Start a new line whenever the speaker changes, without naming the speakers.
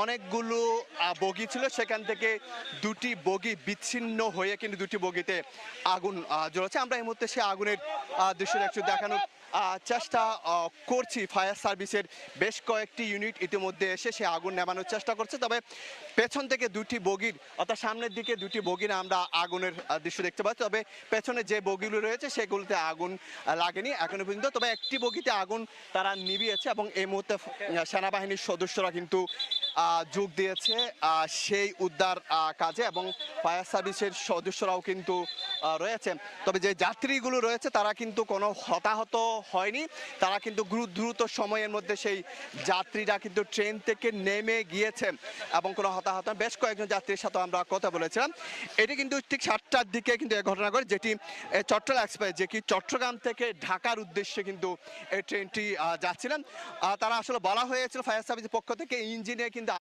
অনেকগুলো বগি ছিল, সেখান থেকে দুটি বগি বিচ্ছিন্ন হয়ে কিন্তু দুটি বগিতে আগুন জ্বলেছে। আমরা এই মুহূর্তে সে আগুনের দৃশ্যটা একটু দেখানোর চেষ্টা করছি। ফায়ার সার্ভিসের বেশ কয়েকটি ইউনিট ইতিমধ্যে এসে সে আগুন নেভানোর চেষ্টা করছে, তবে পেছন থেকে দুটি বগির অর্থাৎ সামনের দিকে দুটি বগির আমরা আগুনের দৃশ্য দেখতে পাচ্ছি, তবে পেছনে যে বগিগুলো রয়েছে সেগুলোতে আগুন লাগেনি এখনো পর্যন্ত। তবে একটি বগিতে আগুন তারা নিভিয়েছে এবং এই মুহূর্তে সেনাবাহিনীর সদস্যরা কিন্তু যোগ দিয়েছে সেই উদ্ধার কাজে, এবং ফায়ার সার্ভিসের সদস্যরাও কিন্তু রয়েছে। তবে যে যাত্রীগুলো রয়েছে তারা কিন্তু কোনো হতাহত হয়নি, তারা কিন্তু দ্রুত সময়ের মধ্যে সেই যাত্রীরা কিন্তু ট্রেন থেকে নেমে গিয়েছে এবং কোনো হতাহত। বেশ কয়েকজন যাত্রীর সাথে আমরা কথা বলেছিলাম। এটি কিন্তু ঠিক 7টার দিকে কিন্তু এই ঘটনা ঘটে, যেটি চট্টগ্রাম এক্সপ্রেস, যে কি চট্টগ্রাম থেকে ঢাকার উদ্দেশ্যে কিন্তু এই ট্রেনটি যাচ্ছিলেন। তারা আসলে বলা হয়েছিল ফায়ার সার্ভিসের পক্ষ থেকে ইঞ্জিনে কিন্তু